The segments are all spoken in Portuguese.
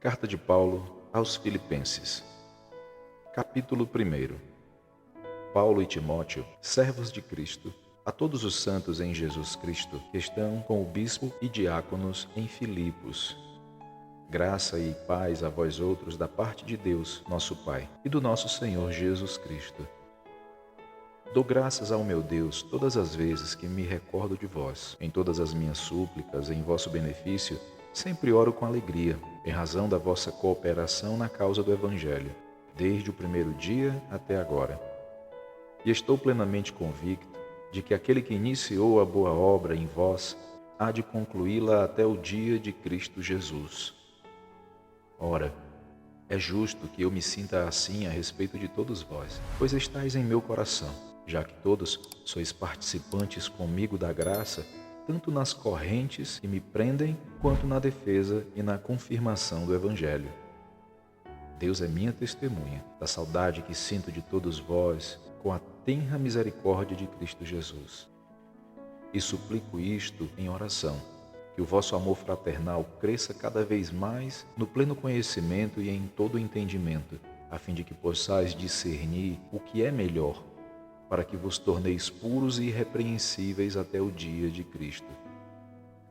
Carta de Paulo aos Filipenses. Capítulo 1. Paulo e Timóteo, servos de Cristo, a todos os santos em Jesus Cristo, que estão com o bispo e diáconos em Filipos. Graça e paz a vós outros da parte de Deus, nosso Pai, e do nosso Senhor Jesus Cristo. Dou graças ao meu Deus todas as vezes que me recordo de vós. Em todas as minhas súplicas, em vosso benefício, sempre oro com alegria, em razão da vossa cooperação na causa do Evangelho, desde o primeiro dia até agora. E estou plenamente convicto de que aquele que iniciou a boa obra em vós há de concluí-la até o dia de Cristo Jesus. Ora, é justo que eu me sinta assim a respeito de todos vós, pois estáis em meu coração, já que todos sois participantes comigo da graça, tanto nas correntes que me prendem, quanto na defesa e na confirmação do Evangelho. Deus é minha testemunha da saudade que sinto de todos vós, com a tenra misericórdia de Cristo Jesus. E suplico isto em oração, que o vosso amor fraternal cresça cada vez mais no pleno conhecimento e em todo o entendimento, a fim de que possais discernir o que é melhor, para que vos torneis puros e irrepreensíveis até o dia de Cristo,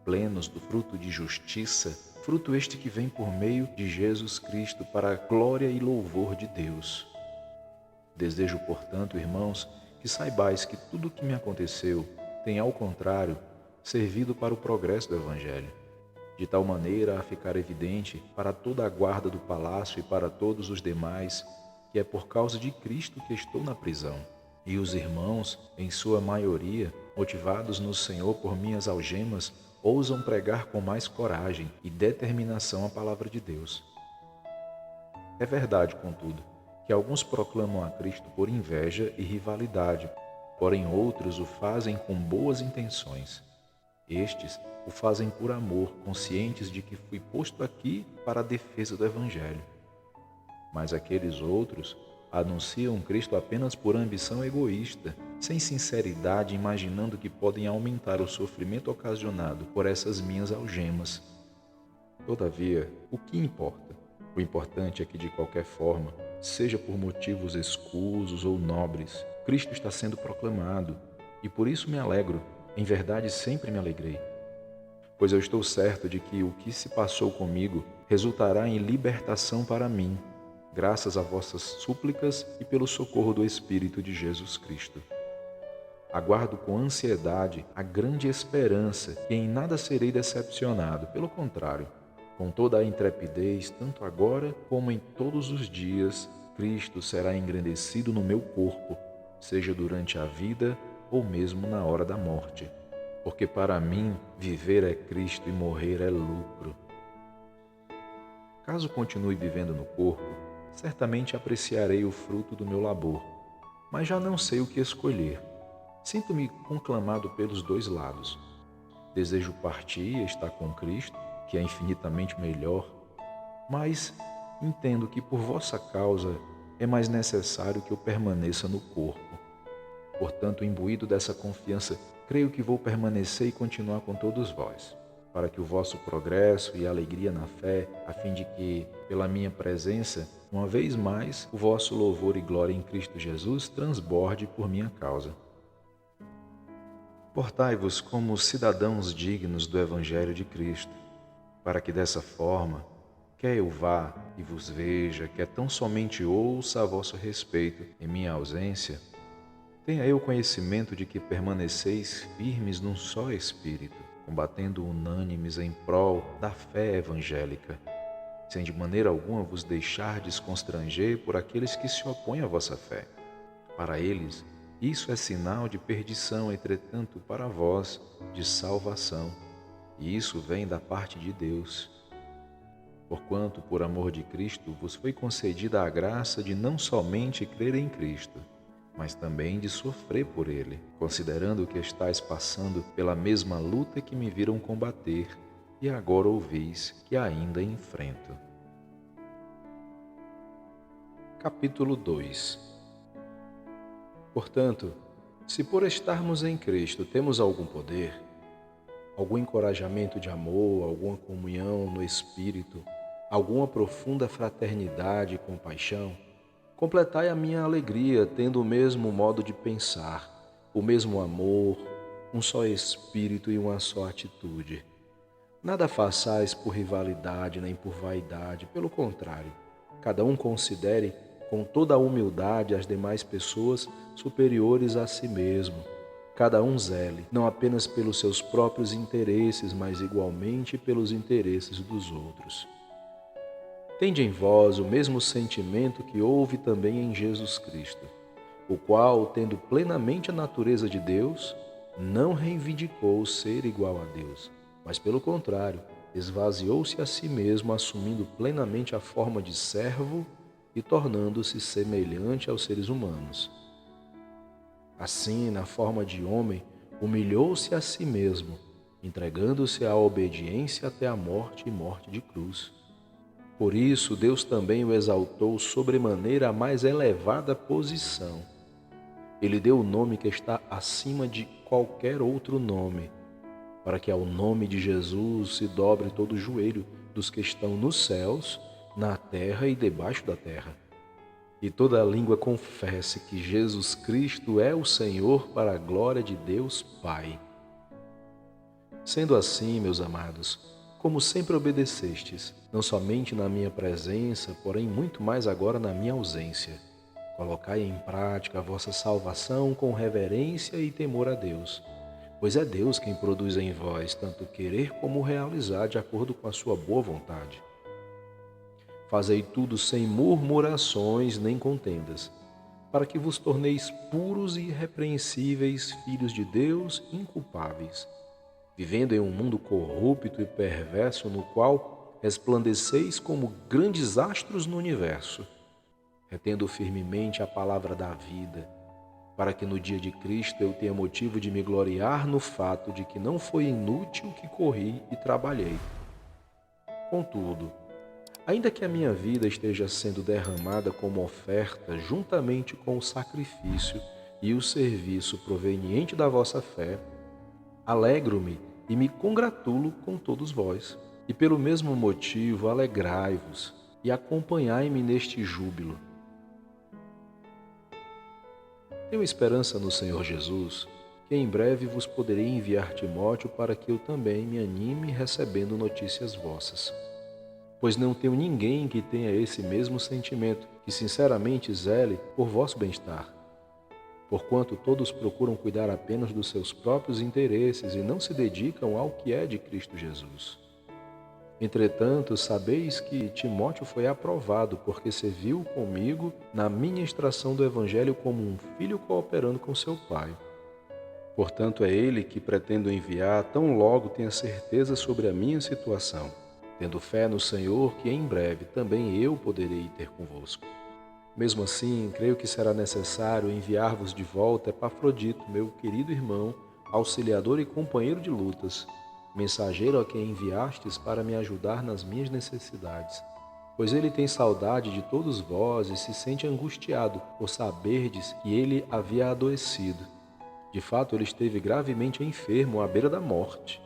plenos do fruto de justiça, fruto este que vem por meio de Jesus Cristo para a glória e louvor de Deus. Desejo, portanto, irmãos, que saibais que tudo o que me aconteceu tem, ao contrário, servido para o progresso do Evangelho, de tal maneira a ficar evidente para toda a guarda do palácio e para todos os demais que é por causa de Cristo que estou na prisão. E os irmãos, em sua maioria, motivados no Senhor por minhas algemas, ousam pregar com mais coragem e determinação a palavra de Deus. É verdade, contudo, que alguns proclamam a Cristo por inveja e rivalidade, porém outros o fazem com boas intenções. Estes o fazem por amor, conscientes de que fui posto aqui para a defesa do Evangelho. Mas aqueles outros anunciam Cristo apenas por ambição egoísta, sem sinceridade, imaginando que podem aumentar o sofrimento ocasionado por essas minhas algemas. Todavia, o que importa? O importante é que, de qualquer forma, seja por motivos escusos ou nobres, Cristo está sendo proclamado, e por isso me alegro, em verdade sempre me alegrei. Pois eu estou certo de que o que se passou comigo resultará em libertação para mim, graças a vossas súplicas e pelo socorro do Espírito de Jesus Cristo. Aguardo com ansiedade a grande esperança que em nada serei decepcionado, pelo contrário, com toda a intrepidez, tanto agora como em todos os dias, Cristo será engrandecido no meu corpo, seja durante a vida ou mesmo na hora da morte. Porque para mim viver é Cristo e morrer é lucro. Caso continue vivendo no corpo, certamente apreciarei o fruto do meu labor, mas já não sei o que escolher. Sinto-me conclamado pelos dois lados. Desejo partir e estar com Cristo, que é infinitamente melhor, mas entendo que por vossa causa é mais necessário que eu permaneça no corpo. Portanto, imbuído dessa confiança, creio que vou permanecer e continuar com todos vós, para que o vosso progresso e alegria na fé, a fim de que, pela minha presença, uma vez mais, o vosso louvor e glória em Cristo Jesus transborde por minha causa. Portai-vos como cidadãos dignos do Evangelho de Cristo, para que dessa forma, quer eu vá e vos veja, quer tão somente ouça a vosso respeito em minha ausência, tenha eu conhecimento de que permaneceis firmes num só Espírito, combatendo unânimes em prol da fé evangélica, sem de maneira alguma vos deixardes constranger por aqueles que se opõem à vossa fé. Para eles, isso é sinal de perdição, entretanto, para vós, de salvação, e isso vem da parte de Deus. Porquanto, por amor de Cristo, vos foi concedida a graça de não somente crer em Cristo, mas também de sofrer por Ele, considerando que estáis passando pela mesma luta que me viram combater, e agora ouvis que ainda enfrento. Capítulo 2. Portanto, se por estarmos em Cristo temos algum poder, algum encorajamento de amor, alguma comunhão no Espírito, alguma profunda fraternidade e compaixão, completai a minha alegria, tendo o mesmo modo de pensar, o mesmo amor, um só espírito e uma só atitude. Nada façais por rivalidade nem por vaidade, pelo contrário, cada um considere com toda a humildade as demais pessoas superiores a si mesmo. Cada um zele, não apenas pelos seus próprios interesses, mas igualmente pelos interesses dos outros. Tende em vós o mesmo sentimento que houve também em Jesus Cristo, o qual, tendo plenamente a natureza de Deus, não reivindicou ser igual a Deus, mas pelo contrário, esvaziou-se a si mesmo, assumindo plenamente a forma de servo e tornando-se semelhante aos seres humanos. Assim, na forma de homem, humilhou-se a si mesmo, entregando-se à obediência até a morte e morte de cruz. Por isso, Deus também o exaltou sobremaneira à mais elevada posição. Ele deu o nome que está acima de qualquer outro nome, para que ao nome de Jesus se dobre todo o joelho dos que estão nos céus, na terra e debaixo da terra. E toda a língua confesse que Jesus Cristo é o Senhor, para a glória de Deus Pai. Sendo assim, meus amados, como sempre obedecestes, não somente na minha presença, porém muito mais agora na minha ausência, colocai em prática a vossa salvação com reverência e temor a Deus, pois é Deus quem produz em vós tanto querer como realizar de acordo com a sua boa vontade. Fazei tudo sem murmurações nem contendas, para que vos torneis puros e irrepreensíveis filhos de Deus, inculpáveis, vivendo em um mundo corrupto e perverso, no qual resplandeceis como grandes astros no universo, retendo firmemente a palavra da vida, para que no dia de Cristo eu tenha motivo de me gloriar no fato de que não foi inútil que corri e trabalhei. Contudo, ainda que a minha vida esteja sendo derramada como oferta juntamente com o sacrifício e o serviço proveniente da vossa fé, alegro-me e me congratulo com todos vós. E pelo mesmo motivo alegrai-vos e acompanhai-me neste júbilo. Tenho esperança no Senhor Jesus, que em breve vos poderei enviar Timóteo para que eu também me anime recebendo notícias vossas. Pois não tenho ninguém que tenha esse mesmo sentimento, que sinceramente zele por vosso bem-estar. Porquanto todos procuram cuidar apenas dos seus próprios interesses e não se dedicam ao que é de Cristo Jesus. Entretanto, sabeis que Timóteo foi aprovado, porque serviu comigo na ministração do Evangelho como um filho cooperando com seu pai. Portanto, é ele que pretendo enviar tão logo tenha certeza sobre a minha situação, tendo fé no Senhor que em breve também eu poderei ter convosco. Mesmo assim, creio que será necessário enviar-vos de volta Epafrodito, meu querido irmão, auxiliador e companheiro de lutas, mensageiro a quem enviastes para me ajudar nas minhas necessidades. Pois ele tem saudade de todos vós e se sente angustiado por saberdes que ele havia adoecido. De fato, ele esteve gravemente enfermo à beira da morte.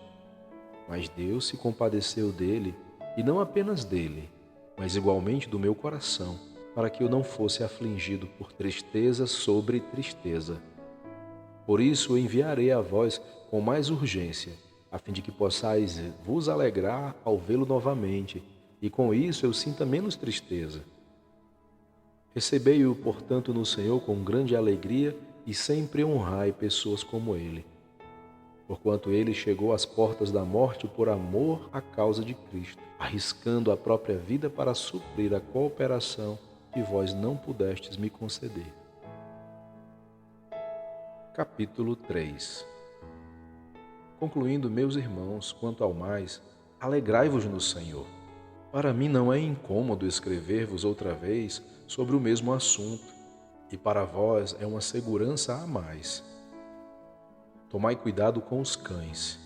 Mas Deus se compadeceu dele, e não apenas dele, mas igualmente do meu coração, para que eu não fosse afligido por tristeza sobre tristeza. Por isso o enviarei a vós com mais urgência, a fim de que possais vos alegrar ao vê-lo novamente, e com isso eu sinta menos tristeza. Recebei-o, portanto, no Senhor com grande alegria e sempre honrai pessoas como ele. Porquanto ele chegou às portas da morte por amor à causa de Cristo, arriscando a própria vida para suprir a cooperação que vós não pudestes me conceder. Capítulo 3. Concluindo, meus irmãos, quanto ao mais, alegrai-vos no Senhor. Para mim não é incômodo escrever-vos outra vez sobre o mesmo assunto, e para vós é uma segurança a mais. Tomai cuidado com os cães,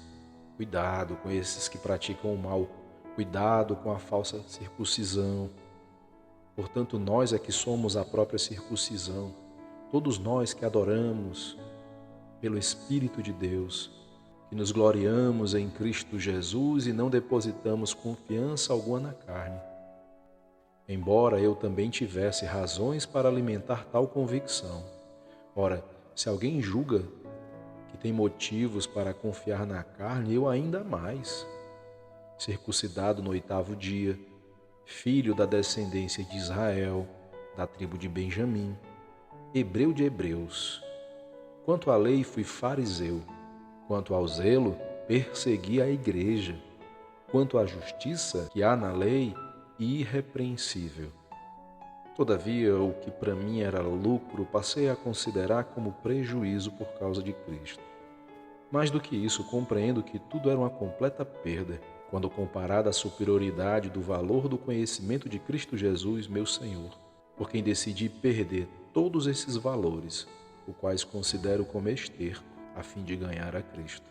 cuidado com esses que praticam o mal, cuidado com a falsa circuncisão. Portanto, nós é que somos a própria circuncisão, todos nós que adoramos pelo Espírito de Deus, que nos gloriamos em Cristo Jesus e não depositamos confiança alguma na carne. embora eu também tivesse razões para alimentar tal convicção. Ora, se alguém julga que tem motivos para confiar na carne, eu ainda mais. Circuncidado no 8º dia, filho da descendência de Israel, da tribo de Benjamim, hebreu de hebreus. Quanto à lei, fui fariseu. Quanto ao zelo, persegui a igreja. Quanto à justiça que há na lei, irrepreensível. Todavia, o que para mim era lucro, passei a considerar como prejuízo por causa de Cristo. Mais do que isso, compreendo que tudo era uma completa perda, quando comparado à superioridade do valor do conhecimento de Cristo Jesus, meu Senhor, por quem decidi perder todos esses valores, os quais considero como esterco, a fim de ganhar a Cristo.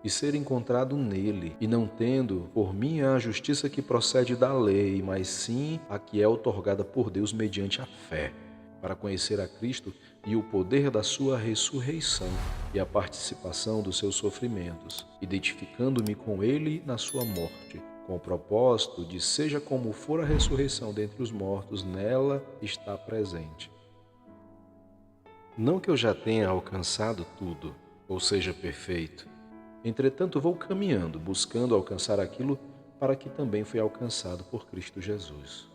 E ser encontrado nele, e não tendo por mim a justiça que procede da lei, mas sim a que é outorgada por Deus mediante a fé, para conhecer a Cristo e o poder da sua ressurreição e a participação dos seus sofrimentos, identificando-me com ele na sua morte, com o propósito de, seja como for a ressurreição dentre os mortos, nela está presente. Não que eu já tenha alcançado tudo, ou seja perfeito. Entretanto, vou caminhando, buscando alcançar aquilo para que também fui alcançado por Cristo Jesus.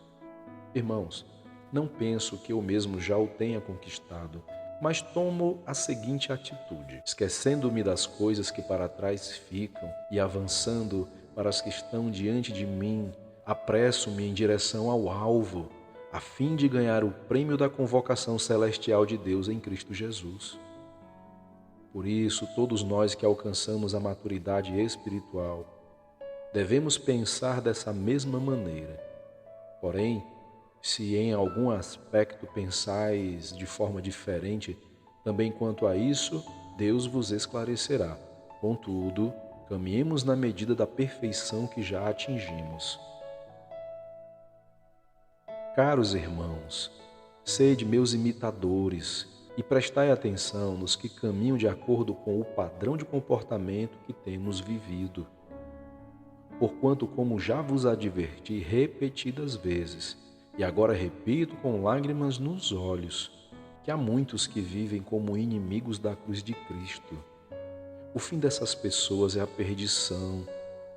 Irmãos, não penso que eu mesmo já o tenha conquistado, mas tomo a seguinte atitude: esquecendo-me das coisas que para trás ficam e avançando para as que estão diante de mim, apresso-me em direção ao alvo, a fim de ganhar o prêmio da convocação celestial de Deus em Cristo Jesus. Por isso, todos nós que alcançamos a maturidade espiritual, devemos pensar dessa mesma maneira. Porém, se em algum aspecto pensais de forma diferente, também quanto a isso, Deus vos esclarecerá. Contudo, caminhemos na medida da perfeição que já atingimos. Caros irmãos, sede meus imitadores, e prestai atenção nos que caminham de acordo com o padrão de comportamento que temos vivido. Porquanto, como já vos adverti repetidas vezes, e agora repito com lágrimas nos olhos, que há muitos que vivem como inimigos da cruz de Cristo. O fim dessas pessoas é a perdição,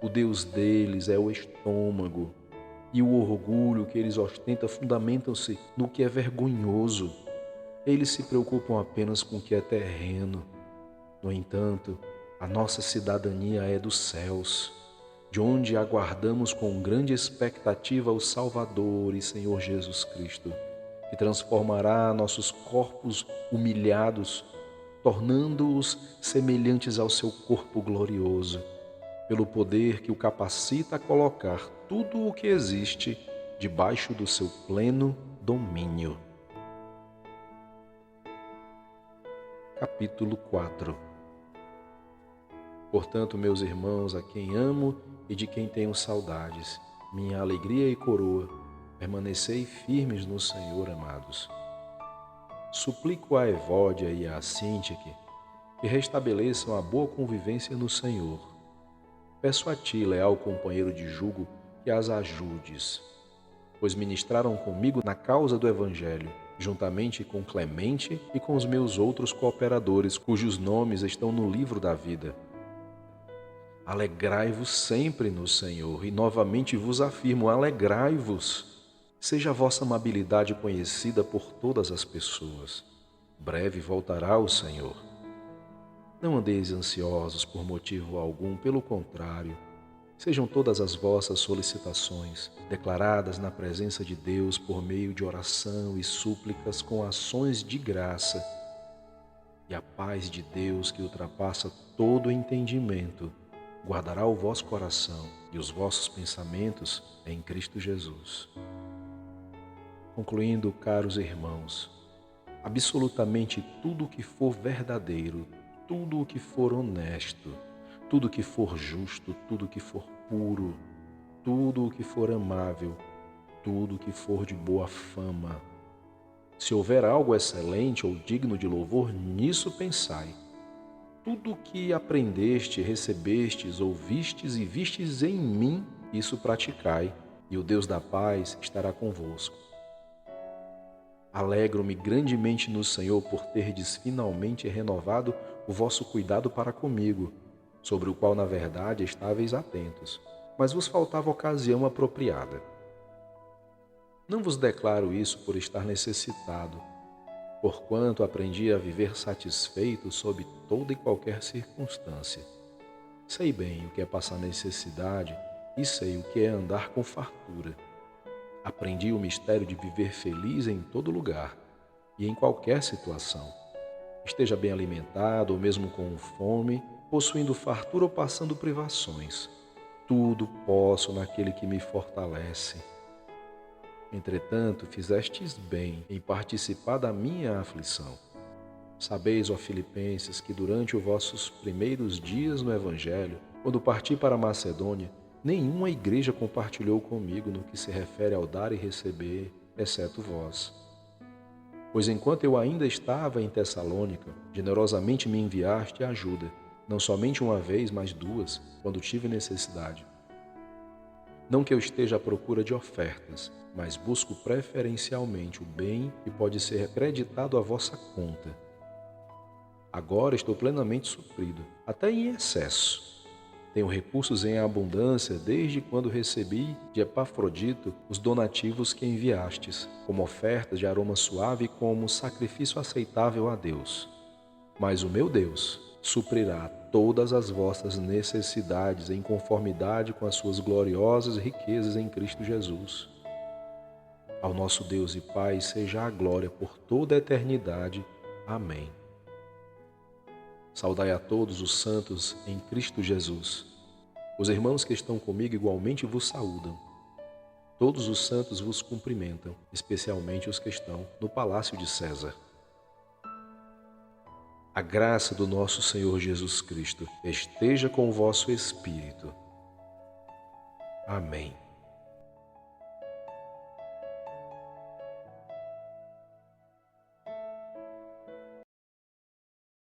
o Deus deles é o estômago, e o orgulho que eles ostentam fundamentam-se no que é vergonhoso. Eles se preocupam apenas com o que é terreno. No entanto, a nossa cidadania é dos céus, de onde aguardamos com grande expectativa o Salvador e Senhor Jesus Cristo, que transformará nossos corpos humilhados, tornando-os semelhantes ao seu corpo glorioso, pelo poder que o capacita a colocar tudo o que existe debaixo do seu pleno domínio. Capítulo 4. Portanto, meus irmãos, a quem amo e de quem tenho saudades, minha alegria e coroa, permanecei firmes no Senhor, amados. Suplico a Evódia e a Sintique que restabeleçam a boa convivência no Senhor. Peço a ti, leal companheiro de jugo, que as ajudes, pois ministraram comigo na causa do Evangelho, juntamente com Clemente e com os meus outros cooperadores, cujos nomes estão no livro da vida. Alegrai-vos sempre no Senhor, e novamente vos afirmo, alegrai-vos. Seja a vossa amabilidade conhecida por todas as pessoas. Breve voltará o Senhor. Não andeis ansiosos por motivo algum, pelo contrário, sejam todas as vossas solicitações declaradas na presença de Deus por meio de oração e súplicas com ações de graça. E a paz de Deus, que ultrapassa todo entendimento, guardará o vosso coração e os vossos pensamentos em Cristo Jesus. Concluindo, caros irmãos, absolutamente tudo o que for verdadeiro, tudo o que for honesto, tudo o que for justo, tudo o que for puro, tudo o que for amável, tudo o que for de boa fama. Se houver algo excelente ou digno de louvor, nisso pensai. Tudo o que aprendeste, recebestes, ouvistes e vistes em mim, isso praticai, e o Deus da paz estará convosco. Alegro-me grandemente no Senhor por terdes finalmente renovado o vosso cuidado para comigo, sobre o qual, na verdade, estáveis atentos, mas vos faltava ocasião apropriada. Não vos declaro isso por estar necessitado, porquanto aprendi a viver satisfeito sob toda e qualquer circunstância. Sei bem o que é passar necessidade e sei o que é andar com fartura. Aprendi o mistério de viver feliz em todo lugar e em qualquer situação. Esteja bem alimentado ou mesmo com fome, possuindo fartura ou passando privações. Tudo posso naquele que me fortalece. Entretanto, fizestes bem em participar da minha aflição. Sabeis, ó Filipenses, que durante os vossos primeiros dias no Evangelho, quando parti para a Macedônia, nenhuma igreja compartilhou comigo no que se refere ao dar e receber, exceto vós. Pois enquanto eu ainda estava em Tessalônica, generosamente me enviaste ajuda, não somente uma vez, mas duas, quando tive necessidade. Não que eu esteja à procura de ofertas, mas busco preferencialmente o bem que pode ser acreditado à vossa conta. Agora estou plenamente suprido, até em excesso. Tenho recursos em abundância desde quando recebi de Epafrodito os donativos que enviastes, como ofertas de aroma suave e como sacrifício aceitável a Deus. Mas o meu Deus suprirá todas as vossas necessidades em conformidade com as suas gloriosas riquezas em Cristo Jesus. Ao nosso Deus e Pai seja a glória por toda a eternidade. Amém. Saudai a todos os santos em Cristo Jesus. Os irmãos que estão comigo igualmente vos saúdam. Todos os santos vos cumprimentam, especialmente os que estão no palácio de César. A graça do nosso Senhor Jesus Cristo esteja com o vosso espírito. Amém.